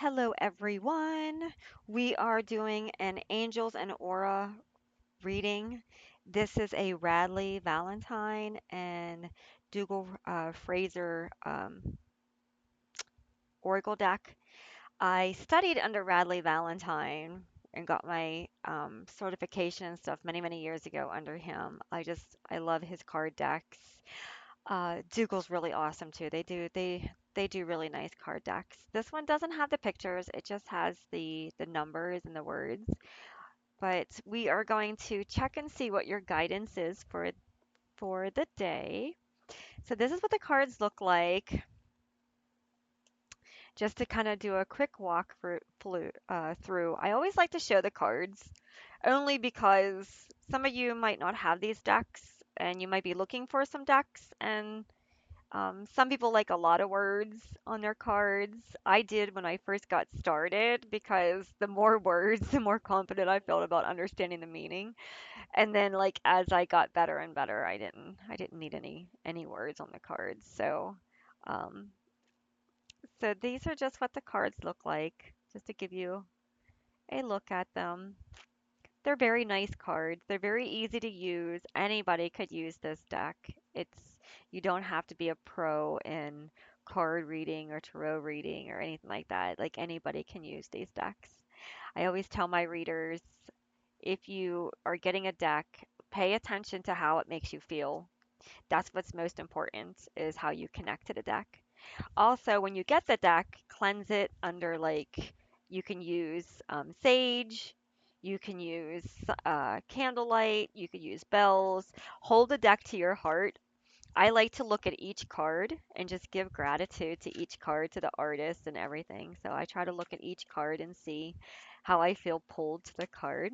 Hello, everyone. We are doing an Angels and Aura reading. This is a Radley Valentine and Dougal Fraser Oracle deck. I studied under Radley Valentine and got my certification and stuff many, many years ago under him. I love his card decks. Dougal's really awesome too. They do really nice card decks. This one doesn't have the pictures. It just has the numbers and the words. But we are going to check and see what your guidance is for the day. So this is what the cards look like. Just to kind of do a quick through. I always like to show the cards only because some of you might not have these decks and you might be looking for some decks and some people like a lot of words on their cards. I did when I first got started because the more words, the more confident I felt about understanding the meaning. And then like as I got better and better, I didn't need any words on the cards. Um so these are just what the cards look like, just to give you a look at them. They're very nice cards. They're very easy to use. Anybody could use this deck. You don't have to be a pro in card reading or tarot reading or anything like that. Like anybody can use these decks. I always tell my readers, if you are getting a deck, pay attention to how it makes you feel. That's what's most important is how you connect to the deck. Also, when you get the deck, cleanse it under like you can use sage, you can use candlelight, you could use bells. Hold the deck to your heart. I like to look at each card and just give gratitude to each card, to the artist and everything. So I try to look at each card and see how I feel pulled to the card.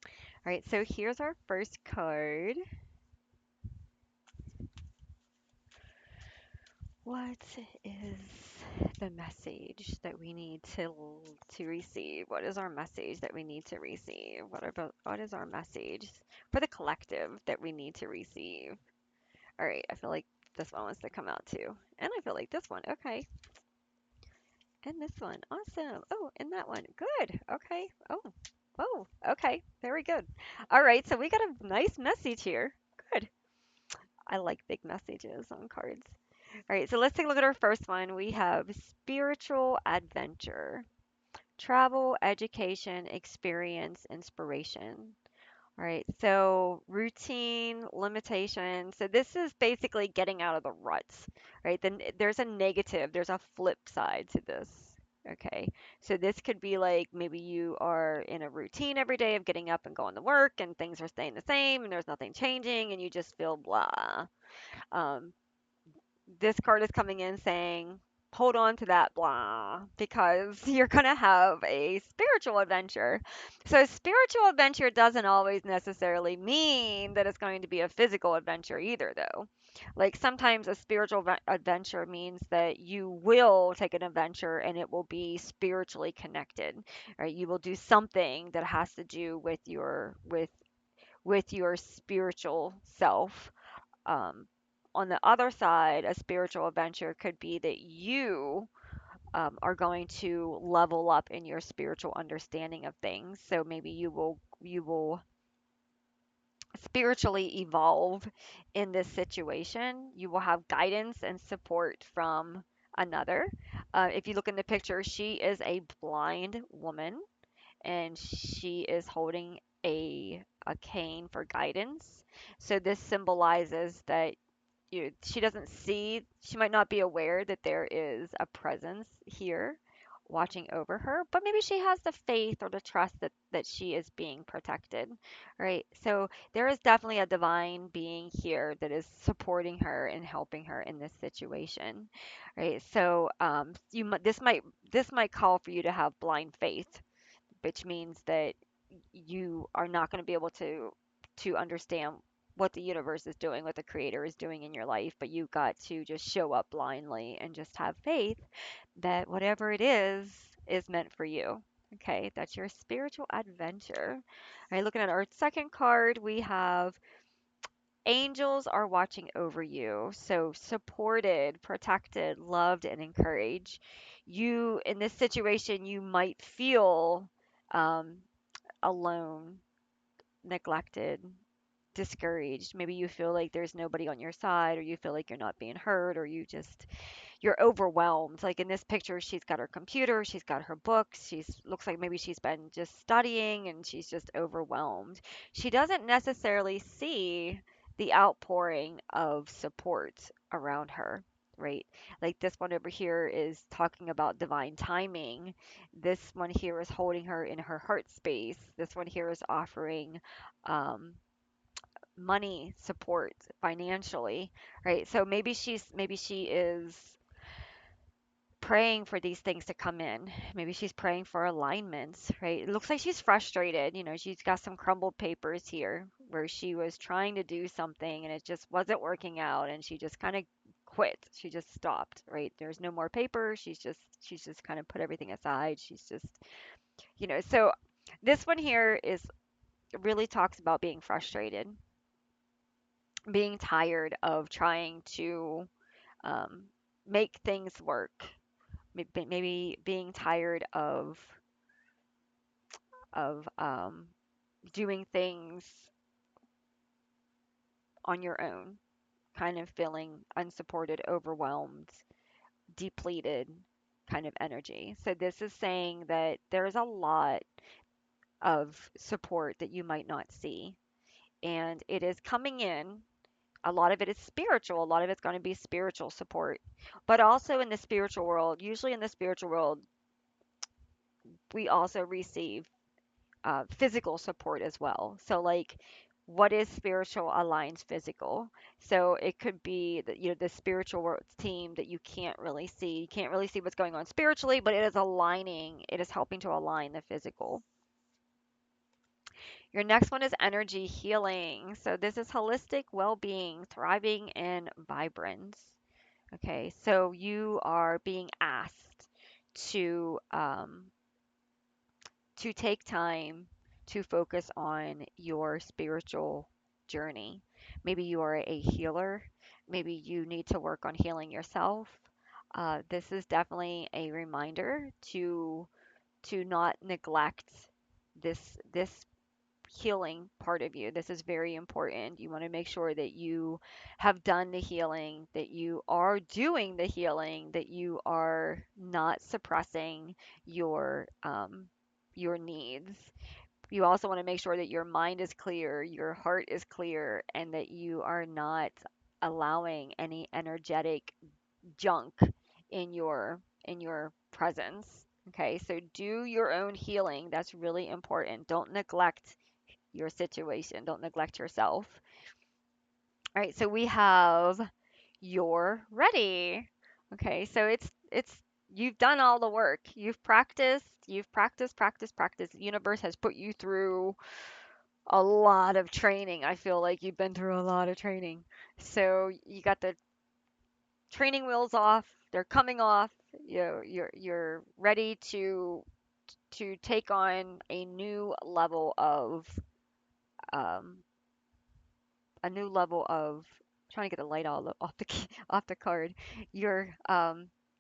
All right, so here's our first card. What is the message that we need to receive? What is our message that we need to receive? What is our message for the collective that we need to receive? All right, I feel like this one wants to come out too. And I feel like this one. Okay. And this one. Awesome. Oh, and that one. Good. Okay. Oh. Oh, okay. Very good. All right, so we got a nice message here. Good. I like big messages on cards. All right, so let's take a look at our first one. We have spiritual adventure, travel, education, experience, inspiration. All right, so routine, limitation. So this is basically getting out of the ruts, right? Then there's a negative, there's a flip side to this. Okay, so this could be like maybe you are in a routine every day of getting up and going to work and things are staying the same and there's nothing changing and you just feel blah. Um, this card is coming in saying, hold on to that blah, because you're going to have a spiritual adventure. So, spiritual adventure doesn't always necessarily mean that it's going to be a physical adventure either, though. Like sometimes a spiritual adventure means that you will take an adventure and it will be spiritually connected, right? You will do something that has to do with your spiritual self. um, on the other side, a spiritual adventure could be that you are going to level up in your spiritual understanding of things. So maybe you will spiritually evolve in this situation. You will have guidance and support from another. If you look in the picture, she is a blind woman and she is holding a cane for guidance. So this symbolizes that she doesn't see, she might not be aware that there is a presence here watching over her, but maybe she has the faith or the trust that she is being protected, right? So there is definitely a divine being here that is supporting her and helping her in this situation, right? So this might call for you to have blind faith, which means that you are not going to be able to understand what the universe is doing, what the creator is doing in your life, but you've got to just show up blindly and just have faith that whatever it is meant for you. Okay, that's your spiritual adventure. All right, looking at our second card, we have angels are watching over you. So supported, protected, loved, and encouraged. You, in this situation, you might feel um, alone, neglected, discouraged. Maybe you feel like there's nobody on your side, or you feel like you're not being heard, or you're overwhelmed. Like in this picture, she's got her computer, she's got her books, she's looks like maybe she's been just studying and she's just overwhelmed. She doesn't necessarily see the outpouring of support around her. Right. Like this one over here is talking about divine timing. This one here is holding her in her heart space. This one here is offering um, money support financially, right? So maybe she is praying for these things to come in. Maybe she's praying for alignments, right? It looks like she's frustrated. She's got some crumbled papers here where she was trying to do something and it just wasn't working out and she just kind of quit. She just stopped, right? There's no more paper. She's just kind of put everything aside. She's just. So this one here is really talks about being frustrated, being tired of trying to um, make things work. Maybe being tired of doing things on your own, kind of feeling unsupported, overwhelmed, depleted kind of energy. So this is saying that there's a lot of support that you might not see, and it is coming in. A lot of it is spiritual. A lot of it's going to be spiritual support. But also in the spiritual world, usually in the spiritual world, we also receive physical support as well. So, like, what is spiritual aligns physical? So it could be that the spiritual world team that you can't really see. You can't really see what's going on spiritually, but it is aligning. It is helping to align the physical. Your next one is energy healing. So this is holistic well-being, thriving, and vibrance. Okay, so you are being asked to to take time to focus on your spiritual journey. Maybe you are a healer. Maybe you need to work on healing yourself. This is definitely a reminder to not neglect this healing part of you. This is very important. You want to make sure that you have done the healing, that you are doing the healing, that you are not suppressing your needs. You also want to make sure that your mind is clear, your heart is clear, and that you are not allowing any energetic junk in your presence. Okay, so do your own healing. That's really important. Don't neglect your situation. Don't neglect yourself. All right, so we have you're ready. Okay, so it's you've done all the work. You've practiced, practiced, practiced. The universe has put you through a lot of training. I feel like you've been through a lot of training. So you got the training wheels off. They're coming off. You're ready to take on um, a new level of trying to get the light all off the off the card. You're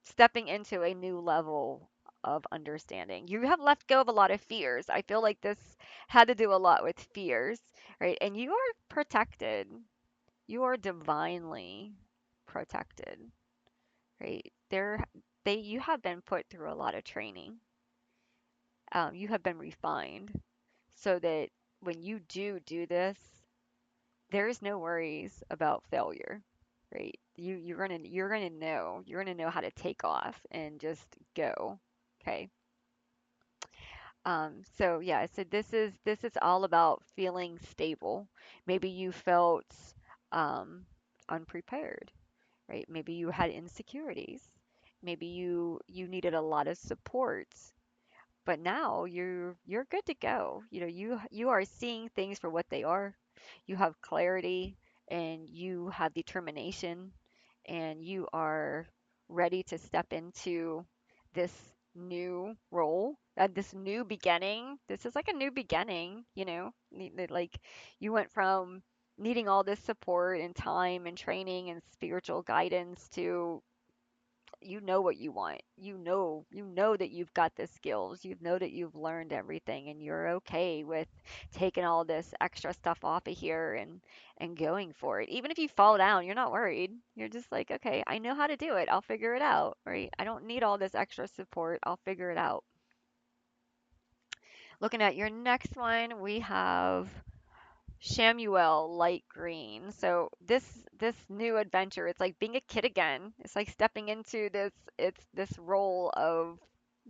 stepping into a new level of understanding. You have let go of a lot of fears. I feel like this had to do a lot with fears, right? And you are protected. You are divinely protected, right? You have been put through a lot of training. You have been refined so that when you do this, there's no worries about failure, right? You're gonna know how to take off and just go. Okay. So yeah, so this is all about feeling stable. Maybe you felt um, unprepared, right? Maybe you had insecurities. Maybe you needed a lot of support, but now you're good to go. You are seeing things for what they are. You have clarity and you have determination and you are ready to step into this new role, this new beginning. This is like a new beginning. Like you went from needing all this support and time and training and spiritual guidance to, you know what you want. You know that you've got the skills. You know that you've learned everything and you're okay with taking all this extra stuff off of here and going for it. Even if you fall down, you're not worried. You're just like, okay, I know how to do it. I'll figure it out, right? I don't need all this extra support. I'll figure it out. Looking at your next one, we have Shamuel light green. So this new adventure, it's like being a kid again. It's like stepping into this role of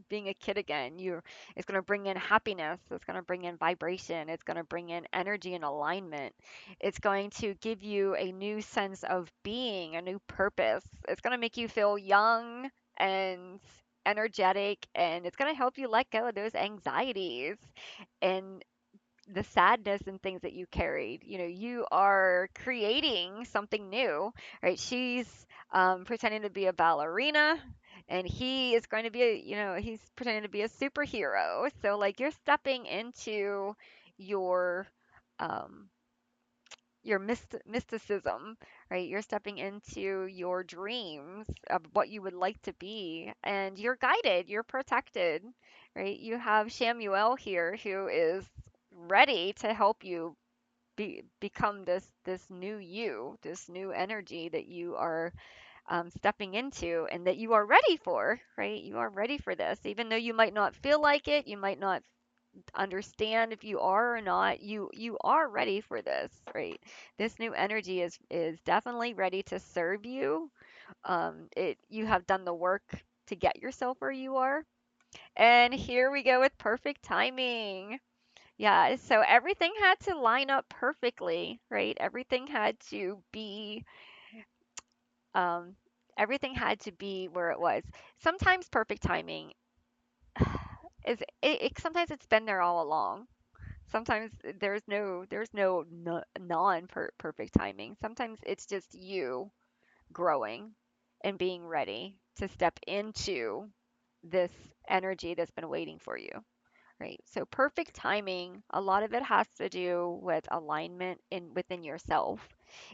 being a kid again. It's going to bring in happiness, it's going to bring in vibration, it's going to bring in energy and alignment. It's going to give you a new sense of being, a new purpose. It's going to make you feel young and energetic, and it's going to help you let go of those anxieties and the sadness and things that you carried. You know, you are creating something new, right? She's pretending to be a ballerina, and he is going to be he's pretending to be a superhero. So, like, you're stepping into your um, mysticism, right? You're stepping into your dreams of what you would like to be, and you're guided, you're protected, right? You have Shamuel here who is ready to help you become this new you, this new energy that you are stepping into and that you are ready for, right? You are ready for this, even though you might not feel like it, you might not understand if you are or not. You are ready for this, right? This new energy is definitely ready to serve you. It You have done the work to get yourself where you are, and here we go with perfect timing. Yeah, so everything had to line up perfectly, right? Um, everything had to be where it was. Sometimes perfect timing sometimes it's been there all along. Sometimes there's no non perfect timing. Sometimes it's just you growing and being ready to step into this energy that's been waiting for you. Right. So perfect timing, a lot of it has to do with alignment within yourself.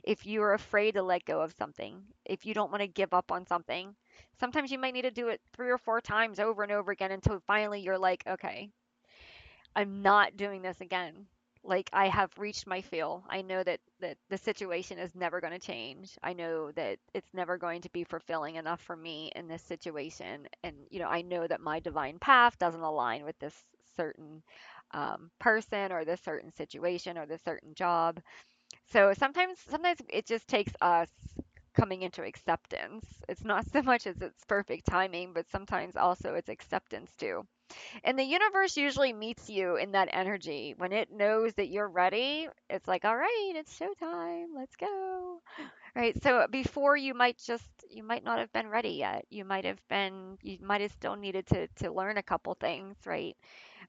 If you're afraid to let go of something, if you don't want to give up on something, sometimes you might need to do it 3 or 4 times over and over again until finally you're like, okay, I'm not doing this again. Like, I have reached my fill. I know that the situation is never going to change. I know that it's never going to be fulfilling enough for me in this situation. And, I know that my divine path doesn't align with this certain person or this certain situation or this certain job. So sometimes it just takes us coming into acceptance. It's not so much as it's perfect timing, but sometimes also it's acceptance too. And the universe usually meets you in that energy. When it knows that you're ready, it's like, all right, it's showtime. Let's go. Right. So before you might not have been ready yet. You might have still needed to learn a couple things, right?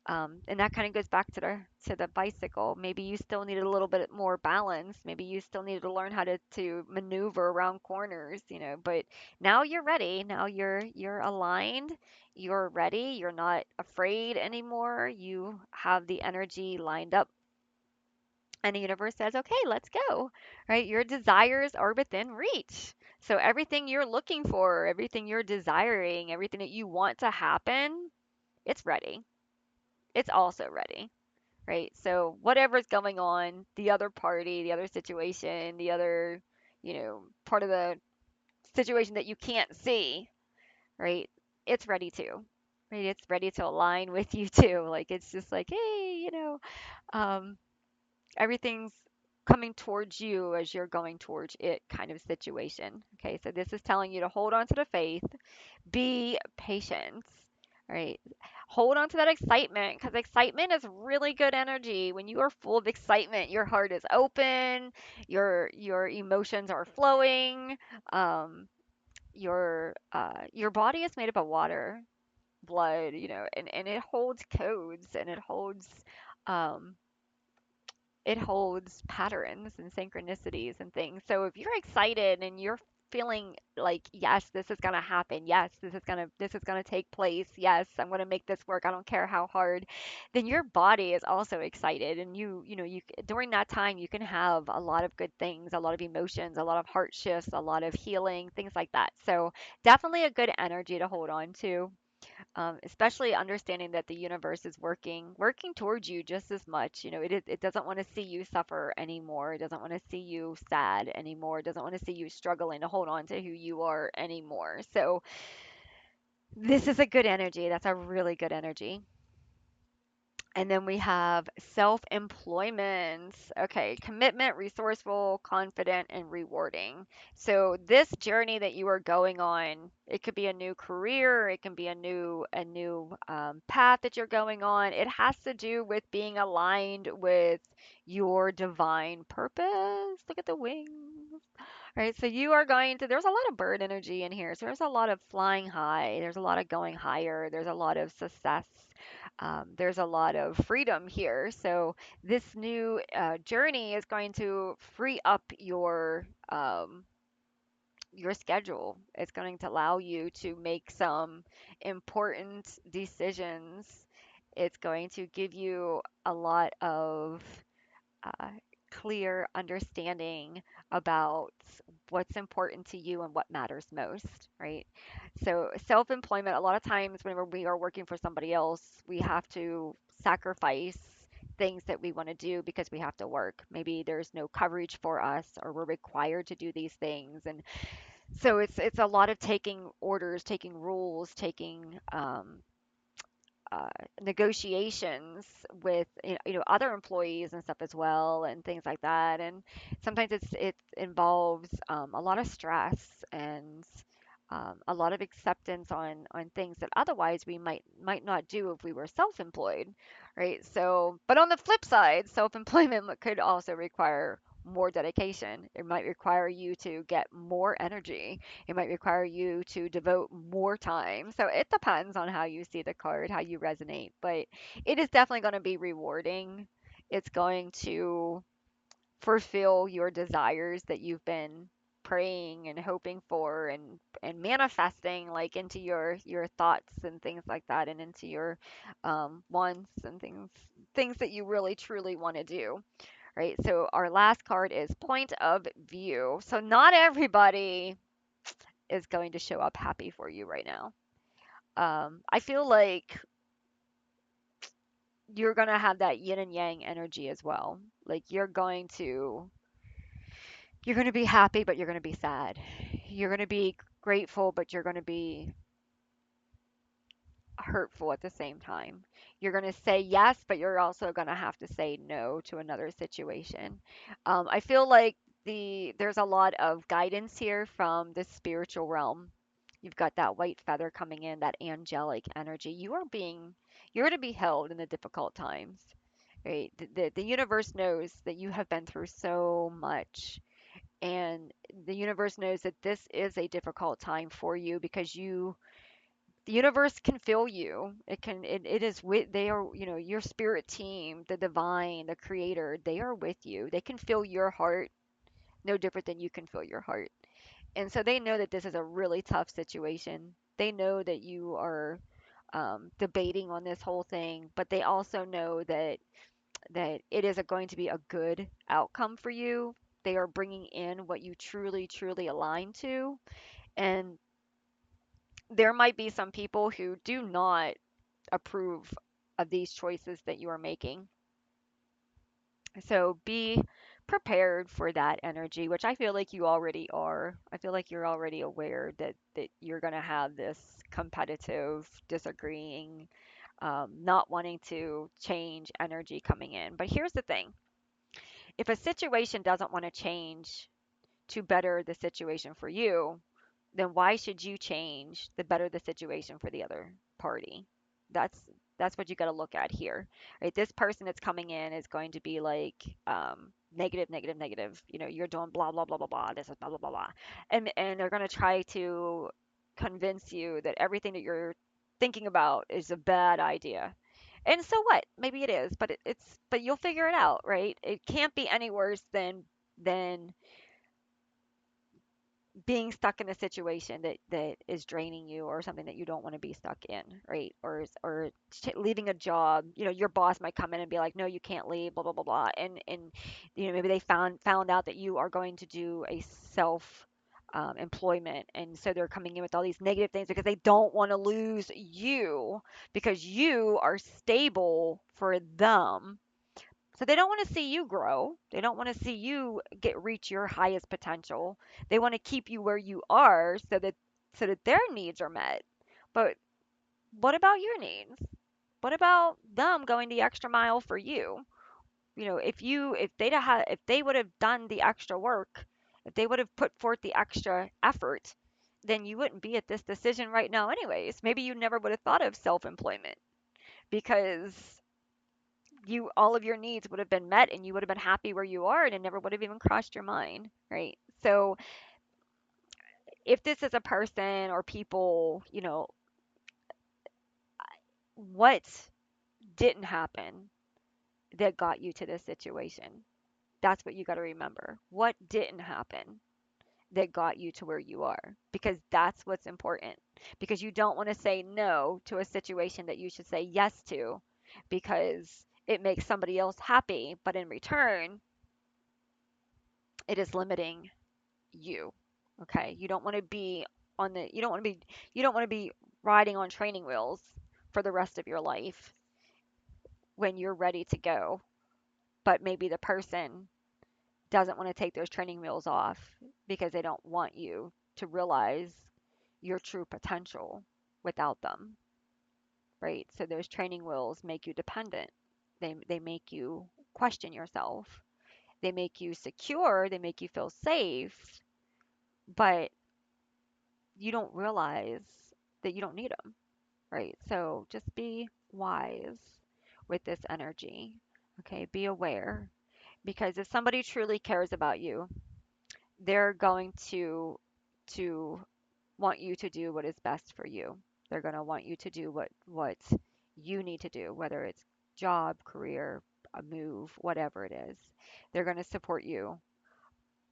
And that kind of goes back to the bicycle. Maybe you still needed a little bit more balance. Maybe you still needed to learn how to maneuver around corners, but now you're ready. Now you're aligned. You're ready. You're not afraid anymore. You have the energy lined up. And the universe says, okay, let's go. Right? Your desires are within reach. So everything you're looking for, everything you're desiring, everything that you want to happen, it's ready. It's also ready, right? So whatever's going on, the other party, the other situation, the other, part of the situation that you can't see, right? It's ready to, right? It's ready to align with you too. Like, it's just like, hey, um, everything's coming towards you as you're going towards it kind of situation. Okay, so this is telling you to hold on to the faith, be patient, right? Hold on to that excitement because excitement is really good energy. When you are full of excitement, your heart is open, your emotions are flowing, um, your body is made up of water, blood, and it holds codes and um, it holds patterns and synchronicities and things. So if you're excited and you're feeling like, yes, this is going to happen. Yes, this is going to take place. Yes, I'm going to make this work. I don't care how hard. Then your body is also excited, and during that time you can have a lot of good things, a lot of emotions, a lot of heart shifts, a lot of healing, things like that. So definitely a good energy to hold on to, especially understanding that the universe is working towards you just as much. It doesn't want to see you suffer anymore. It doesn't want to see you sad anymore. It doesn't want to see you struggling to hold on to who you are anymore. So this is a good energy. That's a really good energy. And then we have self employment. Okay, commitment, resourceful, confident, and rewarding. So this journey that you are going on, it could be a new career, it can be a new path that you're going on. It has to do with being aligned with your divine purpose. Look at the wings. Right, so you are going to, there's a lot of bird energy in here. So there's a lot of flying high, there's a lot of going higher, there's a lot of success, there's a lot of freedom here. So this new journey is going to free up your schedule. It's going to allow you to make some important decisions. It's going to give you a lot of uh, clear understanding about what's important to you and what matters most, right? So, self employment, a lot of times whenever we are working for somebody else, we have to sacrifice things that we want to do because we have to work. Maybe there's no coverage for us or we're required to do these things. And so it's a lot of taking orders, taking rules, taking uh, negotiations with other employees and stuff as well, and things like that. And sometimes it involves a lot of stress and a lot of acceptance on things that otherwise we might not do if we were self-employed, right? So, but on the flip side, self-employment could also require more dedication. It might require you to get more energy. It might require you to devote more time. So it depends on how you see the card, how you resonate, but it is definitely going to be rewarding. It's going to fulfill your desires that you've been praying and hoping for and manifesting like into your thoughts and things like that, and into your wants and things that you really truly want to do, right? So our last card is point of view. So not everybody is going to show up happy for you right now. I feel like you're going to have that yin and yang energy as well. Like you're going to be happy, but you're going to be sad. You're going to be grateful, but you're going to be hurtful at the same time. You're going to say yes, but you're also going to have to say no to another situation. I feel like there's a lot of guidance here from the spiritual realm. You've got that white feather coming in, that angelic energy. You're to be held in the difficult times, right? The universe knows that you have been through so much, and the universe knows that this is a difficult time for you because the universe can feel you. It is with, they are, your spirit team, the divine, the creator, they are with you. They can feel your heart no different than you can feel your heart. And so they know that this is a really tough situation. They know that you are debating on this whole thing, but they also know that it is going to be a good outcome for you. They are bringing in what you truly, truly align to. And there might be some people who do not approve of these choices that you are making. So be prepared for that energy, which I feel like you already are. I feel like you're already aware that you're going to have this competitive, disagreeing, not wanting to change energy coming in. But here's the thing: if a situation doesn't want to change to better the situation for you, then why should you change to better the situation for the other party? That's that's what you got to look at here, right? This person that's coming in is going to be like negative, negative, negative. You're doing blah blah blah blah blah. This is blah blah blah blah, and they're going to try to convince you that everything that you're thinking about is a bad idea. And so what? Maybe it is, but but you'll figure it out, right? It can't be any worse than being stuck in a situation that is draining you, or something that you don't want to be stuck in, right? Leaving a job. Your boss might come in and be like, no, you can't leave, blah blah blah blah, and maybe they found out that you are going to do a self employment, and so they're coming in with all these negative things because they don't want to lose you, because you are stable for them. So they don't want to see you grow. They don't want to see you reach your highest potential. They want to keep you where you are so that their needs are met. But what about your needs? What about them going the extra mile for you? If they would have done the extra work, if they would have put forth the extra effort, then you wouldn't be at this decision right now anyways. Maybe you never would have thought of self-employment, because you all of your needs would have been met and you would have been happy where you are, and it never would have even crossed your mind, right? So if this is a person or people, what didn't happen that got you to this situation? That's what you got to remember. What didn't happen that got you to where you are? Because that's what's important. Because you don't want to say no to a situation that you should say yes to, because it makes somebody else happy, but in return, it is limiting you. Okay? You don't want to be riding on training wheels for the rest of your life when you're ready to go, but maybe the person doesn't want to take those training wheels off because they don't want you to realize your true potential without them, right? So those training wheels make you dependent. They make you question yourself. They make you secure, they make you feel safe, but you don't realize that you don't need them, right? So just be wise with this energy. Okay, be aware, because if somebody truly cares about you, they're going to want you to do what is best for you. They're going to want you to do what you need to do, whether it's job, career, a move, whatever it is. They're going to support you,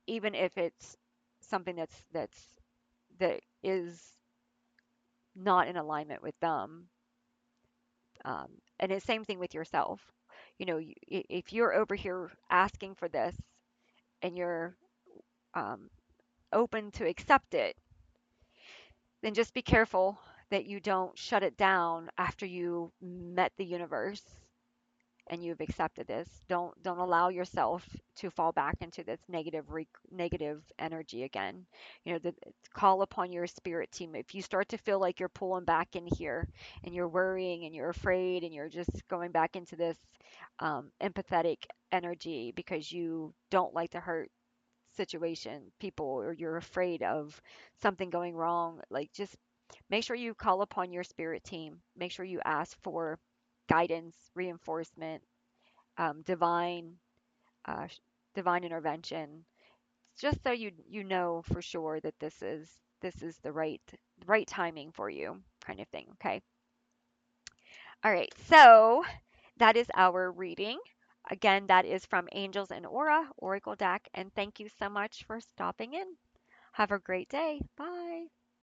even if it's something that is not in alignment with them. And it's same thing with yourself. If you're over here asking for this and you're um, open to accept it, then just be careful that you don't shut it down after you met the universe and you've accepted this. Don't allow yourself to fall back into this negative energy again. Call upon your spirit team. If you start to feel like you're pulling back in here and you're worrying and you're afraid and you're just going back into this empathetic energy because you don't like to hurt people, or you're afraid of something going wrong, like, just make sure you call upon your spirit team. Make sure you ask for guidance, reinforcement, divine uh, divine intervention, just so you know for sure that this is the right timing for you, kind of thing. Okay. All right. So that is our reading. Again, that is from Angels and Aura Oracle deck, and thank you so much for stopping in. Have a great day. Bye.